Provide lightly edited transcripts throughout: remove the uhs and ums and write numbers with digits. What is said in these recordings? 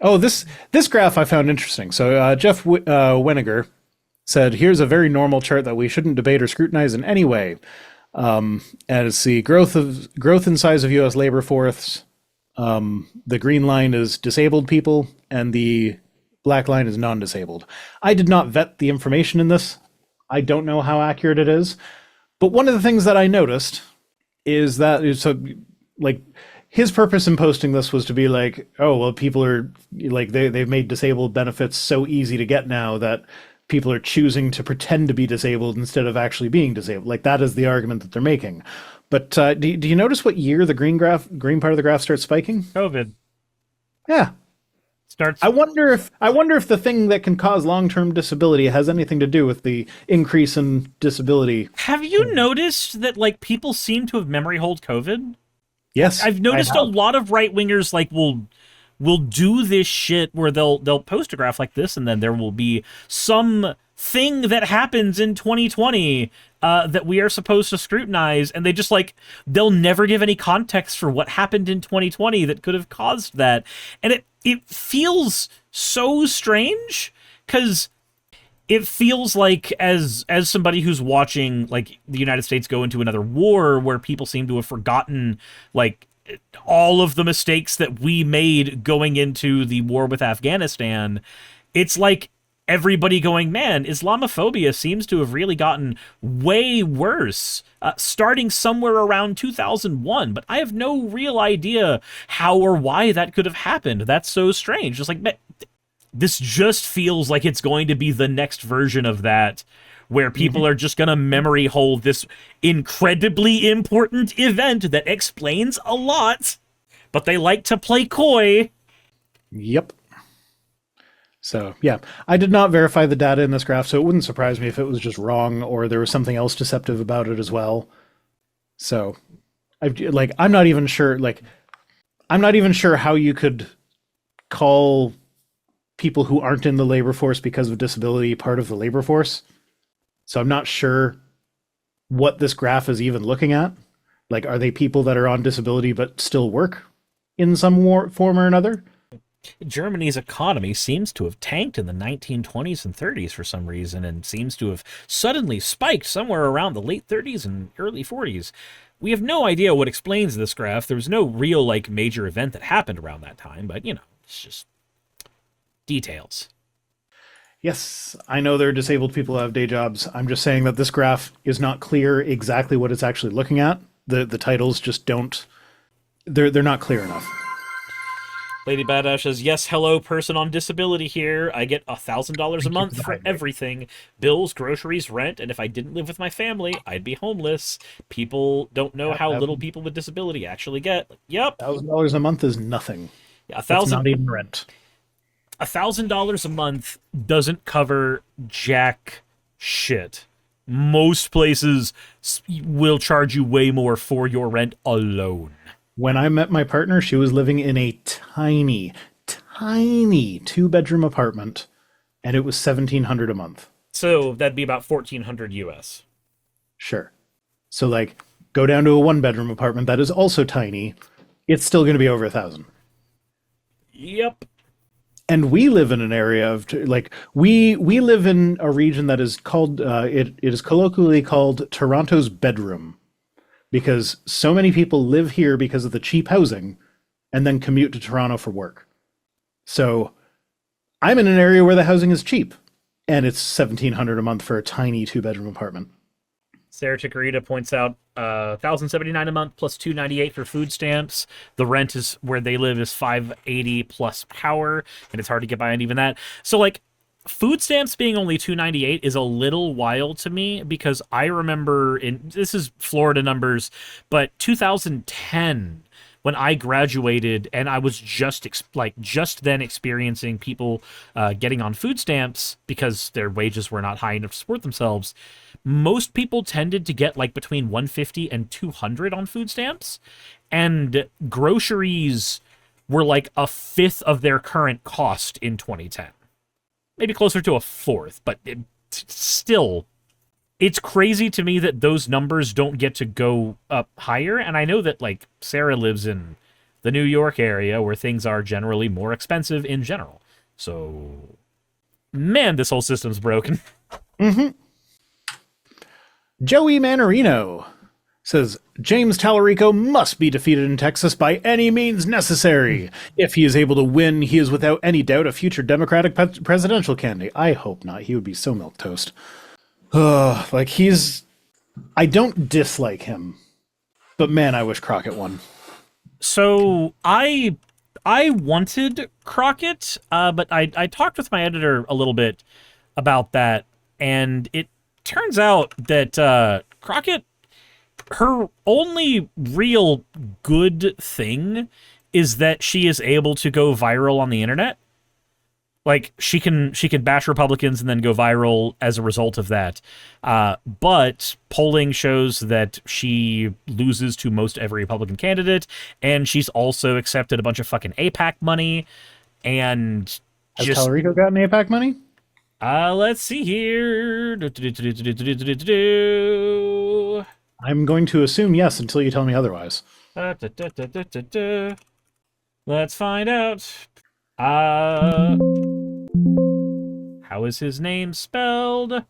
Oh, this graph I found interesting. So Jeff Weniger said, "Here's a very normal chart that we shouldn't debate or scrutinize in any way. As the growth in size of U.S. labor force, the green line is disabled people, and the black line is non-disabled." I did not vet the information in this. I don't know how accurate it is, but one of the things that I noticed is that so like his purpose in posting this was to be like, oh well, people are like they've made disabled benefits so easy to get now that people are choosing to pretend to be disabled instead of actually being disabled. Like that is the argument that they're making. But do you notice what year the green part of the graph starts spiking? COVID Yeah. starts. I wonder if the thing that can cause long-term disability has anything to do with the increase in disability. Have you noticed that like people seem to have memory hold COVID? Yes. I've noticed a lot of right wingers like will do this shit where they'll post a graph like this, and then there will be some thing that happens in 2020 that we are supposed to scrutinize, and they just like they'll never give any context for what happened in 2020 that could have caused that, and it feels so strange because it feels like as somebody who's watching like the United States go into another war where people seem to have forgotten like all of the mistakes that we made going into the war with Afghanistan. It's like everybody going, man, Islamophobia seems to have really gotten way worse, starting somewhere around 2001. But I have no real idea how or why that could have happened. That's so strange. Just like, this just feels like it's going to be the next version of that, where people are just going to memory hold this incredibly important event that explains a lot, but they like to play coy. Yep. So, yeah, I did not verify the data in this graph, so it wouldn't surprise me if it was just wrong or there was something else deceptive about it as well. So, I'm not even sure how you could call people who aren't in the labor force because of disability part of the labor force. So I'm not sure what this graph is even looking at. Like, are they people that are on disability but still work in some form or another? Germany's economy seems to have tanked in the 1920s and 30s for some reason, and seems to have suddenly spiked somewhere around the late 30s and early 40s. We have no idea what explains this graph. There was no real, like, major event that happened around that time, but, you know, it's just details. Yes, I know there are disabled people who have day jobs. I'm just saying that this graph is not clear exactly what it's actually looking at. The titles just don't, they're not clear enough. Lady Badass says, yes, hello, person on disability here. I get $1,000 a month for everything. Bills, groceries, rent, and if I didn't live with my family, I'd be homeless. People don't know how little people with disability actually get. Yep. $1,000 a month is nothing. Yeah, That's not even rent. $1,000 a month doesn't cover jack shit. Most places will charge you way more for your rent alone. When I met my partner, she was living in a tiny 2-bedroom apartment, and it was $1,700 a month. So that'd be about $1,400 US. Sure. So like, go down to a 1-bedroom apartment that is also tiny. It's still going to be over $1,000. Yep. And we live in an area of like we live in a region that is called it is colloquially called Toronto's bedroom, because so many people live here because of the cheap housing and then commute to Toronto for work. So I'm in an area where the housing is cheap, and it's $1,700 a month for a tiny 2-bedroom apartment. Sarah Chikorita points out $1,079 a month plus $298 for food stamps. The rent is where they live is $580 plus power, and it's hard to get by on even that. So like, food stamps being only $298 is a little wild to me, because I remember this is Florida numbers, but 2010 when I graduated, and I was just then experiencing people getting on food stamps because their wages were not high enough to support themselves. Most people tended to get like between $150 and $200 on food stamps, and groceries were like a fifth of their current cost in 2010. Maybe closer to a fourth, but still, it's crazy to me that those numbers don't get to go up higher. And I know that like Sarah lives in the New York area, where things are generally more expensive in general. So, man, this whole system's broken. Joey Manarino says, James Talarico must be defeated in Texas by any means necessary. If he is able to win, he is without any doubt a future Democratic presidential candidate. I hope not. He would be so milquetoast. I don't dislike him, but man, I wish Crockett won. So I wanted Crockett, but I talked with my editor a little bit about that, and it turns out that Crockett, her only real good thing is that she is able to go viral on the internet. Like, she can bash Republicans and then go viral as a result of that. But polling shows that she loses to most every Republican candidate, and she's also accepted a bunch of fucking AIPAC money, and Has Talarico gotten AIPAC money? Let's see here. I'm going to assume yes until you tell me otherwise. Let's find out. How is his name spelled?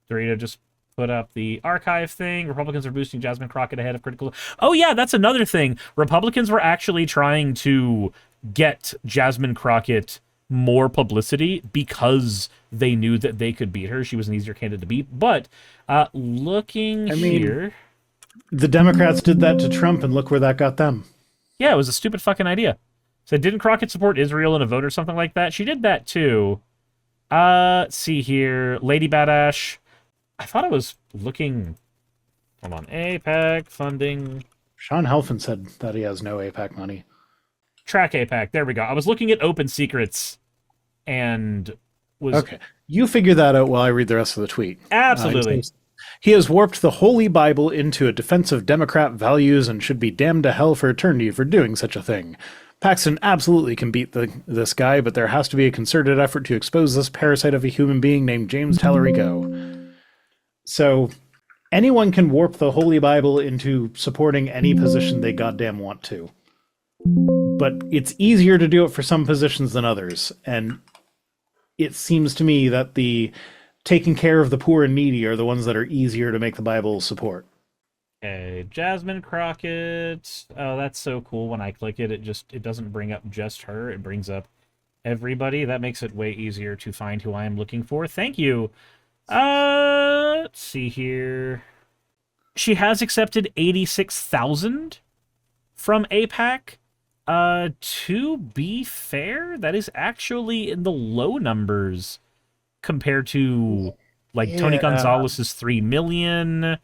Dorito just put up the archive thing. Republicans are boosting Jasmine Crockett ahead of critical... Oh, yeah, that's another thing. Republicans were actually trying to get Jasmine Crockett more publicity because they knew that they could beat her. She was an easier candidate to beat. But here... The Democrats did that to Trump, and look where that got them. Yeah, it was a stupid fucking idea. So didn't Crockett support Israel in a vote or something like that? She did that too. Let's see here. Lady Badash. I thought I was looking... Hold on. AIPAC funding. Sean Helfand said that he has no AIPAC money. Track AIPAC. There we go. I was looking at Open Secrets and was... Okay. You figure that out while I read the rest of the tweet. Absolutely. He has warped the Holy Bible into a defense of Democrat values and should be damned to hell for eternity for doing such a thing. Paxton absolutely can beat this guy, but there has to be a concerted effort to expose this parasite of a human being named James Talarico. So, anyone can warp the Holy Bible into supporting any position they goddamn want to. But it's easier to do it for some positions than others, and it seems to me that the taking care of the poor and needy are the ones that are easier to make the Bible support. Okay, Jasmine Crockett. Oh, that's so cool. When I click it, it doesn't bring up just her. It brings up everybody. That makes it way easier to find who I am looking for. Thank you. Let's see here. She has accepted 86,000 from AIPAC. To be fair, that is actually in the low numbers compared to Tony Gonzalez's 3 million.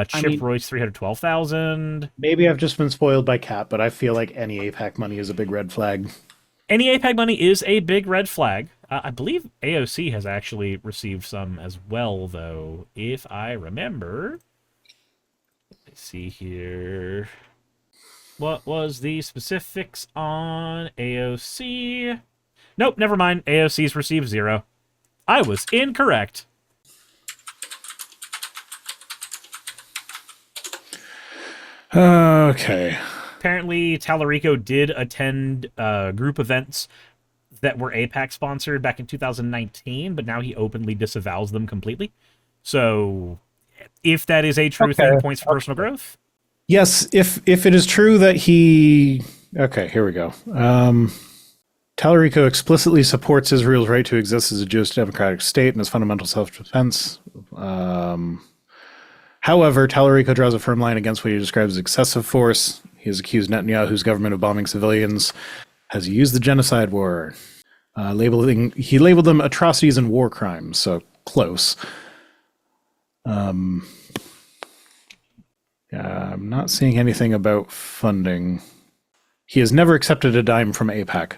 Chip Roy's 312,000. Maybe I've just been spoiled by Kat, but I feel like any AIPAC money is a big red flag. Any AIPAC money is a big red flag. I believe AOC has actually received some as well, though, if I remember. Let's see here. What was the specifics on AOC? Nope, never mind. AOC's received 0. I was incorrect. Okay. Apparently, Talarico did attend group events that were AIPAC sponsored back in 2019, but now he openly disavows them completely. So, if that is a true thing, points for personal growth. Yes, if it is true that he... Okay, here we go. Talarico explicitly supports Israel's right to exist as a Jewish democratic state and as fundamental self-defense. However, Talarico draws a firm line against what he describes as excessive force. He has accused Netanyahu's government of bombing civilians. Has used the genocide war. He labeled them atrocities and war crimes, so close. I'm not seeing anything about funding. He has never accepted a dime from AIPAC.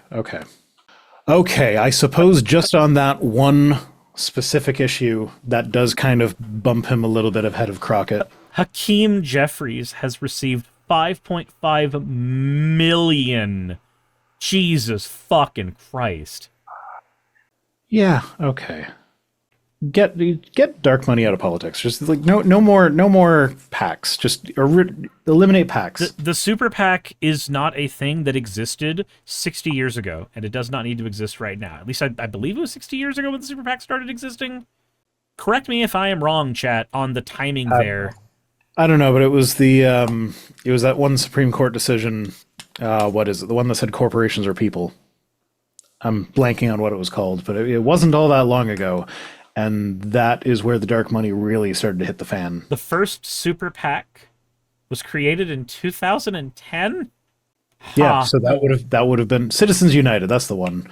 Okay, I suppose just on that one specific issue, that does kind of bump him a little bit ahead of Crockett. Hakeem Jeffries has received 5.5 million. Jesus fucking Christ. Yeah, okay. get dark money out of politics. Just like no more PACs. Just eliminate PACs. The super PAC is not a thing that existed 60 years ago, and it does not need to exist right now. At least I believe it was 60 years ago when the super PAC started existing. Correct me if I am wrong, chat, on the timing there. I don't know, but it was that one Supreme Court decision. What is it? The one that said corporations are people. I'm blanking on what it was called, but it wasn't all that long ago. And that is where the dark money really started to hit the fan. The first super PAC was created in 2010? Yeah, so that would have been Citizens United, that's the one.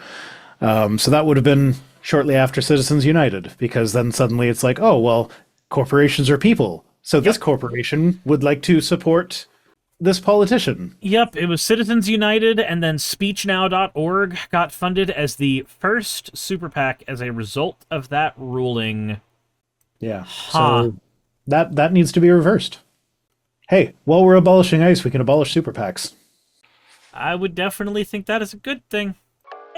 So that would have been shortly after Citizens United, because then suddenly it's like, oh, well, corporations are people. So this corporation would like to support this politician. Yep, it was Citizens United, and then SpeechNow.org got funded as the first super PAC as a result of that ruling. Yeah, so that needs to be reversed. Hey, while we're abolishing ICE, we can abolish super PACs. I would definitely think that is a good thing.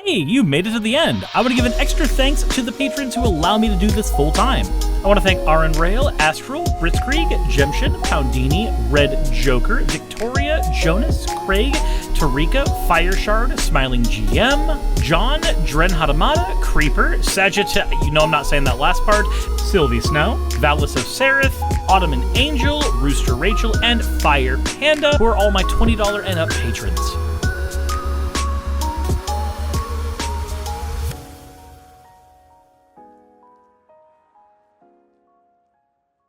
Hey, you made it to the end. I want to give an extra thanks to the patrons who allow me to do this full time. I want to thank Aaron Rail, Astral, Britzkrieg, Jemshin, Poundini, Red Joker, Victoria, Jonas, Craig, Tarika, Fireshard, Smiling GM, John, Dren Hadamada, Creeper, Sagitta, you know I'm not saying that last part, Sylvie Snow, Valis of Seraph, Ottoman Angel, Rooster Rachel, and Fire Panda, who are all my $20 and up patrons.